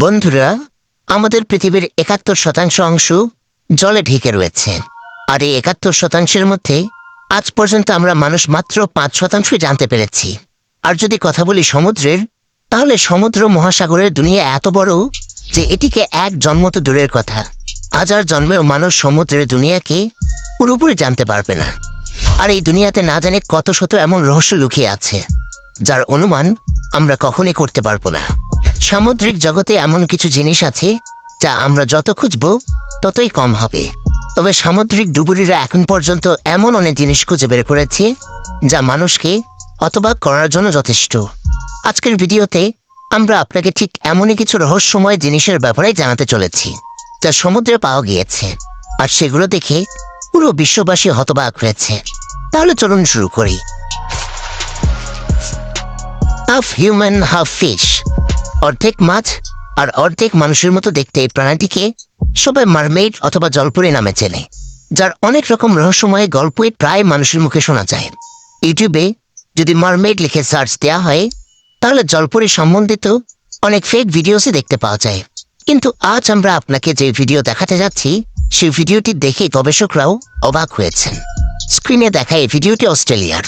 বন্ধুরা, আমাদের পৃথিবীর ৭১% অংশ জলে ঢেকে রয়েছে। আর এই ৭১%-এর মধ্যে আজ পর্যন্ত আমরা মানুষ মাত্র ৫% জানতে পেরেছি। আর যদি কথা বলি সমুদ্রের, তাহলে সমুদ্র মহাসাগরের দুনিয়া এত বড় যে এটিকে এক জন্ম তো দূরের কথা, হাজার জন্মেও মানুষ সমুদ্রের দুনিয়াকে পুরোপুরি জানতে পারবে না। আর এই দুনিয়াতে না জানে কত শত এমন রহস্য লুকিয়ে আছে, যার অনুমান আমরা কখনই করতে পারবো না। সামুদ্রিক জগতে এমন কিছু জিনিস আছে যা আমরা যত খুঁজব ততই কম হবে। তবে সামুদ্রিক ডুবুরিরা এখন পর্যন্ত এমন অনেক জিনিস খুঁজে বের করেছে যা মানুষকে হতবাক করার জন্য যথেষ্ট। আজকের ভিডিওতে আমরা আপনাকে ঠিক এমনই কিছু রহস্যময় জিনিসের ব্যাপারে জানাতে চলেছি যা সমুদ্রে পাওয়া গিয়েছে, আর সেগুলো দেখে পুরো বিশ্ববাসী হতবাক হয়েছে। তাহলে চলুন শুরু করি। হাফ হিউম্যান হাফ ফিশ, অর্ধেক মাছ আর অর্ধেক মানুষের মতো দেখতে এই প্রাণীটিকে সবাই মারমেইড অথবা জলপরি নামে চেনে, যার অনেক রকম রহস্যময় গল্পই প্রায় মানুষের মুখে শোনা যায়। ইউটিউবে যদি মারমেইড লিখে সার্চ দেওয়া হয়, তাহলে জলপরি সম্বন্ধিত অনেক ফেক ভিডিওসই দেখতে পাওয়া যায়। কিন্তু আজ আমরা আপনাকে যে ভিডিও দেখাতে যাচ্ছি, সেই ভিডিওটি দেখে গবেষকরাও অবাক হয়েছেন। স্ক্রিনে দেখা এই ভিডিওটি অস্ট্রেলিয়ার।